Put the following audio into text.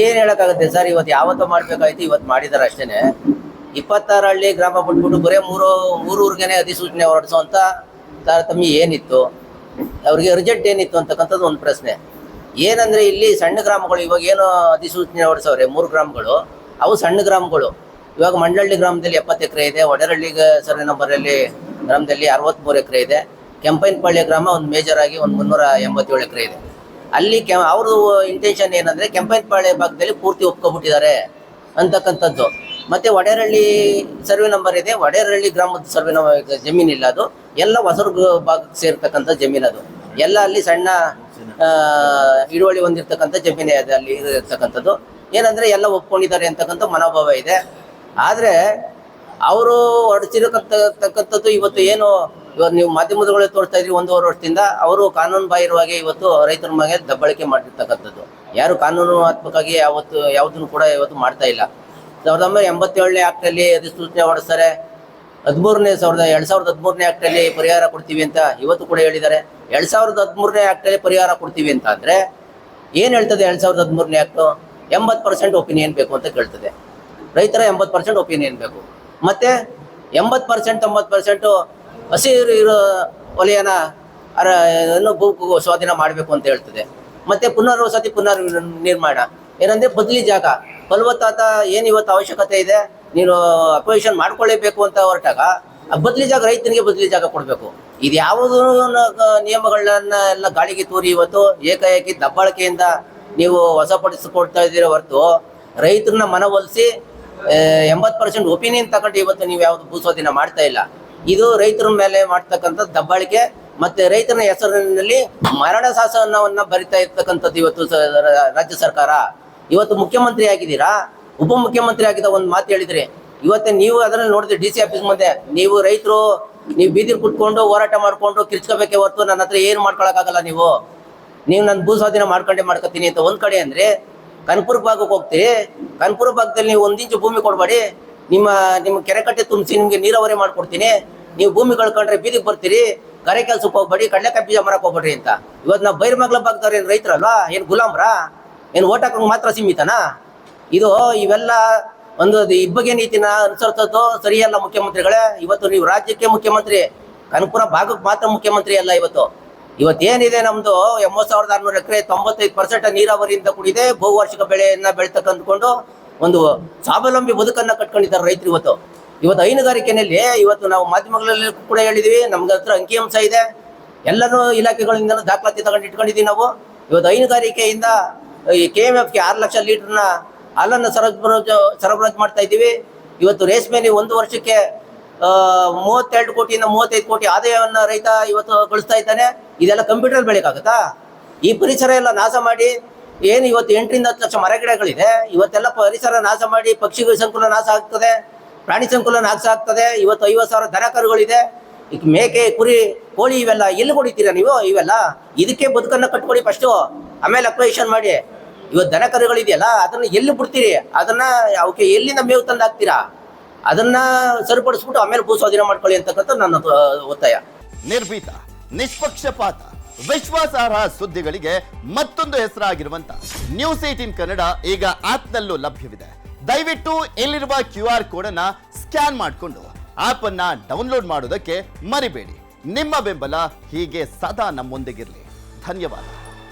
ಏನ್ ಹೇಳಕ್ಕಾಗುತ್ತೆ ಸರ್, ಇವತ್ತು ಯಾವತ್ತೋ ಮಾಡ್ಬೇಕಾಯ್ತು, ಇವತ್ತು ಮಾಡಿದಾರೆ ಅಷ್ಟೇನೆ. 26 ಹಳ್ಳಿ ಗ್ರಾಮ ಬಿಟ್ಬಿಟ್ಟು ಬರೇ ಮೂರೂರ್ಗೆನೆ ಅಧಿಸೂಚನೆ ಹೊರಡಿಸುವಂತ ತಾರತಮ್ಯ ಏನಿತ್ತು, ಅವ್ರಿಗೆ ಅರ್ಜೆಂಟ್ ಏನಿತ್ತು ಅಂತಕ್ಕಂಥದ್ದು ಒಂದು ಪ್ರಶ್ನೆ. ಏನಂದ್ರೆ ಇಲ್ಲಿ ಸಣ್ಣ ಗ್ರಾಮಗಳು ಇವಾಗ ಏನು ಅಧಿಸೂಚನೆ ಹೊರಡಿಸವ್ರೆ 3 ಗ್ರಾಮಗಳು, ಅವು ಸಣ್ಣ ಗ್ರಾಮಗಳು. ಇವಾಗ ಮಂಡಳ್ಳಿ ಗ್ರಾಮದಲ್ಲಿ 70 ಎಕರೆ ಇದೆ, ಒಡೆರಳ್ಳಿ ಸರ್ವೆ ನಂಬರಲ್ಲಿ ಗ್ರಾಮದಲ್ಲಿ 63 ಎಕರೆ ಇದೆ, ಕೆಂಪೈನಪಾಳ್ಯ ಗ್ರಾಮ ಒಂದು ಮೇಜರ್ ಆಗಿ ಒಂದು 387 ಎಕರೆ ಇದೆ. ಅಲ್ಲಿ ಅವ್ರದ್ದು ಇಂಟೆನ್ಷನ್ ಏನಂದ್ರೆ ಕೆಂಪೈನಪಾಳ್ಯ ಭಾಗದಲ್ಲಿ ಪೂರ್ತಿ ಒಪ್ಕೊಬಿಟ್ಟಿದ್ದಾರೆ ಅಂತಕ್ಕಂಥದ್ದು. ಮತ್ತೆ ಒಡೆರಳ್ಳಿ ಸರ್ವೆ ನಂಬರ್ ಇದೆ, ಒಡೆರಳ್ಳಿ ಗ್ರಾಮದ ಸರ್ವೆ ಜಮೀನಿಲ್ಲ, ಅದು ಎಲ್ಲ ಹೊಸರು ಭಾಗಕ್ಕೆ ಸೇರ್ತಕ್ಕಂಥ ಜಮೀನು. ಅದು ಎಲ್ಲ ಅಲ್ಲಿ ಸಣ್ಣ ಹಿಡುವಳಿ ಹೊಂದಿರ್ತಕ್ಕಂಥ ಜಮೀನೇ ಇದೆ ಅಲ್ಲಿ ಇರ್ತಕ್ಕಂಥದ್ದು. ಏನಂದ್ರೆ ಎಲ್ಲ ಒಪ್ಕೊಂಡಿದ್ದಾರೆ ಅಂತಕ್ಕಂಥ ಮನೋಭಾವ ಇದೆ. ಆದರೆ ಅವರು ಹೊರಡಿಸಿರತಕ್ಕಂಥದ್ದು ಇವತ್ತು ಏನು ಇವಾಗ ನೀವು ಮಾಧ್ಯಮದಗಳೇ ತೋರಿಸ್ತಾ ಇದ್ರಿ, 1.5 ವರ್ಷದಿಂದ ಅವರು ಕಾನೂನು ಬಾಹಿರವಾಗಿ ಇವತ್ತು ರೈತರ ಮೇಲೆ ದಬ್ಬಳಿಕೆ ಮಾಡಿರ್ತಕ್ಕಂಥದ್ದು. ಯಾರು ಕಾನೂನಾತ್ಮಕವಾಗಿ ಯಾವುದನ್ನು ಕೂಡ ಇವತ್ತು ಮಾಡ್ತಾ ಇಲ್ಲ. 1987ನೇ ಆಕ್ಟಲ್ಲಿ ಅಧಿಸೂಚನೆ ಹೊರಡಿಸ್ತಾರೆ, 2013ನೇ ಆಕ್ಟಲ್ಲಿ ಪರಿಹಾರ ಕೊಡ್ತೀವಿ ಅಂತ ಇವತ್ತು ಕೂಡ ಹೇಳಿದ್ದಾರೆ. 2013ನೇ ಆಕ್ಟಲ್ಲಿ ಪರಿಹಾರ ಕೊಡ್ತೀವಿ ಅಂತ ಅಂದರೆ ಏನು ಹೇಳ್ತದೆ 2013ನೇ ಆಕ್ಟು? 80% ಒಪಿನಿಯನ್ ಬೇಕು ಅಂತ ಕೇಳ್ತದೆ. ರೈತರ 80% ಒಪಿನಿಯನ್ ಬೇಕು. ಮತ್ತೆ 80% 90% ಹಸಿರು ಇರೋ ವಲಯನ ಭೂ ಸ್ವಾಧೀನ ಮಾಡಬೇಕು ಅಂತ ಹೇಳ್ತದೆ. ಮತ್ತೆ ಪುನರ್ವಸತಿ ನಿರ್ಮಾಣ ಏನಂದ್ರೆ ಬದಲಿ ಜಾಗ ಫಲವತ್ತಾತ ಏನು ಇವತ್ತು ಅವಶ್ಯಕತೆ ಇದೆ, ನೀನು ಅಪೋಸಿಷನ್ ಮಾಡ್ಕೊಳ್ಳೇಬೇಕು ಅಂತ ಹೊರಟಾಗ ಆ ಬದಲಿ ಜಾಗ ರೈತನಿಗೆ ಬದಲಿ ಜಾಗ ಕೊಡಬೇಕು. ಇದು ಯಾವುದೂ ನಿಯಮಗಳನ್ನ ಎಲ್ಲ ಗಾಳಿಗೆ ತೂರಿ ಇವತ್ತು ಏಕಾಏಕಿ ದಬ್ಬಾಳಿಕೆಯಿಂದ ನೀವು ವಶಪಡಿಸಿಕೊಡ್ತಾ ಇದ್ದೀರ ಹೊರತು ರೈತರನ್ನ ಮನವೊಲಿಸಿ 80% ಒಪಿನಿಯನ್ ತಗೊಂಡು ಇವತ್ತು ನೀವು ಯಾವುದು ಭೂಸ್ವಾಧೀನ ಮಾಡ್ತಾ ಇಲ್ಲ. ಇದು ರೈತರ ಮೇಲೆ ಮಾಡ್ತಕ್ಕಂಥ ದಬ್ಬಾಳಿಕೆ. ಮತ್ತೆ ರೈತನ ಹೆಸರಿನಲ್ಲಿ ಮರಣ ಶಾಸನವನ್ನ ಬರಿತಾ ಇರ್ತಕ್ಕಂಥದ್ದು ಇವತ್ತು ರಾಜ್ಯ ಸರ್ಕಾರ. ಇವತ್ತು ಮುಖ್ಯಮಂತ್ರಿ ಆಗಿದ್ದೀರಾ, ಉಪಮುಖ್ಯಮಂತ್ರಿ ಆಗಿದ್ದ ಒಂದು ಮಾತು ಹೇಳಿದ್ರಿ. ಇವತ್ತು ನೀವು ಅದರಲ್ಲಿ ನೋಡಿದ್ರಿ ಡಿ ಸಿ ಆಫೀಸ್ ಮುಂದೆ ನೀವು ರೈತರು ನೀವು ಬೀದಿರ್ ಕುಟ್ಕೊಂಡು ಹೋರಾಟ ಮಾಡ್ಕೊಂಡು ಕಿರ್ಚ್ಕೋಬೇಕೆ ಹೊರತು ನನ್ನ ಹತ್ರ ಏನು ಮಾಡ್ಕೊಳಕ್ಕಾಗಲ್ಲ. ನೀವು ನನ್ನ ಭೂ ಸ್ವಾಧೀನ ಮಾಡ್ಕೊತೀನಿ ಅಂತ ಒಂದ್ ಕಡೆ ಅಂದ್ರೆ ಕನಕಪುರ ಭಾಗಕ್ಕೆ ಹೋಗ್ತೀರಿ. ಕನಕಪುರ ಭಾಗದಲ್ಲಿ ನೀವು 1 ಇಂಚು ಭೂಮಿ ಕೊಡ್ಬೇಡಿ, ನಿಮ್ಮ ಕೆರೆ ಕಟ್ಟೆ ತುಂಬಿಸಿ ನಿಮ್ಗೆ ನೀರಾವರಿ ಮಾಡ್ಕೊಡ್ತೀನಿ, ನೀವು ಭೂಮಿ ಕಳ್ಕೊಂಡ್ರೆ ಬೀದಿಗೆ ಬರ್ತೀರಿ, ಕರೆ ಕೆಲ್ಸಕ್ಕೆ ಹೋಗ್ಬೇಡಿ, ಕಡಲೆಕಾಯಿ ಬೀಜ ಮರಕ್ಕೆ ಹೋಗ್ಬೇಡ್ರಿ ಅಂತ. ಇವತ್ತು ನಾವು ಬೈರ್ಮಗ್ಲ ಭಾಗದವ್ರು ಏನು ರೈತರಲ್ವಾ, ಏನು ಗುಲಾಮ್ರಾ, ಏನು ಓಟ್ ಹಾಕೋಂಗೆ ಮಾತ್ರ ಸೀಮಿತನಾ? ಇವೆಲ್ಲ ಒಂದು ಇಬ್ಬಗೆ ನೀತಿನ ಅನುಸರಿಸೋದು ಸರಿಯಲ್ಲ ಮುಖ್ಯಮಂತ್ರಿಗಳೇ. ಇವತ್ತು ನೀವು ರಾಜ್ಯಕ್ಕೆ ಮುಖ್ಯಮಂತ್ರಿ, ಕನಕಪುರ ಭಾಗಕ್ಕೆ ಮಾತ್ರ ಮುಖ್ಯಮಂತ್ರಿ ಅಲ್ಲ. ಇವತ್ತೇನಿದೆ ನಮ್ದು 80,600 ಎಕರೆ 95% ನೀರಾವರಿಯಿಂದ ಕೂಡಿದೆ, ಬಹುವಾರ್ಷಿಕ ಬೆಳೆಯನ್ನ ಬೆಳ್ತಕ್ಕಂದ್ಕೊಂಡು ಒಂದು ಸ್ವಾವಲಂಬಿ ಬದುಕನ್ನ ಕಟ್ಕೊಂಡಿದ್ದಾರೆ ರೈತರು. ಇವತ್ತು ಹೈನುಗಾರಿಕೆಯಲ್ಲಿ ಇವತ್ತು ನಾವು ಮಾಧ್ಯಮಗಳಲ್ಲಿ ಕೂಡ ಹೇಳಿದ್ವಿ, ನಮ್ಗೆ ಹತ್ರ ಅಂಕಿಅಂಶ ಇದೆ, ಎಲ್ಲನೂ ಇಲಾಖೆಗಳಿಂದ ದಾಖಲಾತಿ ತಗೊಂಡು ಇಟ್ಕೊಂಡಿದ್ದೀವಿ ನಾವು. ಇವತ್ತು ಹೈನುಗಾರಿಕೆಯಿಂದ ಈ KMFಗೆ 6 ಲಕ್ಷ ಲೀಟರ್ನ ಹಾಲನ್ನು ಸರಬರಾಜು ಮಾಡ್ತಾ ಇದ್ದೀವಿ. ಇವತ್ತು ರೇಷ್ಮೆ ನೀವು 1 ವರ್ಷಕ್ಕೆ 32 ಕೋಟಿಯಿಂದ 35 ಕೋಟಿ ಆದಾಯವನ್ನು ರೈತ ಇವತ್ತು ಗಳಿಸ್ತಾ ಇದ್ದಾನೆ. ಇದೆಲ್ಲ ಕಂಪ್ಯೂಟರ್ ಬೆಳೆಯಕ್ಕಾಗತ್ತಾ? ಈ ಪರಿಸರ ಎಲ್ಲ ನಾಶ ಮಾಡಿ ಏನು ಇವತ್ತು 8ರಿಂದ 10 ಲಕ್ಷ ಮರಗಿಡಗಳಿದೆ, ಇವತ್ತೆಲ್ಲ ಪರಿಸರ ನಾಶ ಮಾಡಿ ಪಕ್ಷಿಗಳ ಸಂಕುಲ ನಾಶ ಆಗ್ತದೆ, ಪ್ರಾಣಿ ಸಂಕುಲ ನಾಶ ಆಗ್ತದೆ. ಇವತ್ತು 50,000 ದನ ಕರುಗಳಿದೆ, ಈಗ ಮೇಕೆ ಕುರಿ ಕೋಳಿ ಇವೆಲ್ಲ ಎಲ್ಲಿ ಹೊಡಿತೀರಾ ನೀವು? ಇದಕ್ಕೆ ಬದುಕನ್ನು ಕಟ್ಕೊಡಿ ಫಸ್ಟು, ಆಮೇಲೆ ಅಕ್ವೈಷನ್ ಮಾಡಿ. ಇವತ್ತು ದನ ಕರುಗಳಿದೆಯಲ್ಲ ಅದನ್ನ ಎಲ್ಲಿ ಬಿಡ್ತೀರಿ, ಅದನ್ನ ಅವಕ್ಕೆ ಎಲ್ಲಿಂದ ಮೇವು ತಂದು ಹಾಕ್ತೀರಾ? ಅದನ್ನ ಸರಿಪಡಿಸ್ಬಿಟ್ಟು ಆಮೇಲೆ ಭೂ ಸ್ವಾಧೀನ ಮಾಡ್ಕೊಳ್ಳಿ ಅಂತಕ್ಕಂಥ ನನ್ನ ಒತ್ತಾಯ. ನಿರ್ಭೀತ, ನಿಷ್ಪಕ್ಷಪಾತ, ವಿಶ್ವಾಸಾರ್ಹ ಸುದ್ದಿಗಳಿಗೆ ಮತ್ತೊಂದು ಹೆಸರಾಗಿರುವಂತ News18 ಕನ್ನಡ ಈಗ ಆಪ್ನಲ್ಲೂ ಲಭ್ಯವಿದೆ. ದಯವಿಟ್ಟು ಇಲ್ಲಿರುವ QR ಕೋಡ್ ಅನ್ನ ಸ್ಕ್ಯಾನ್ ಮಾಡಿಕೊಂಡು ಆಪ್ ಅನ್ನ ಡೌನ್ಲೋಡ್ ಮಾಡೋದಕ್ಕೆ ಮರಿಬೇಡಿ. ನಿಮ್ಮ ಬೆಂಬಲ ಹೀಗೆ ಸದಾ ನಮ್ಮೊಂದಿಗಿರಲಿ. ಧನ್ಯವಾದ.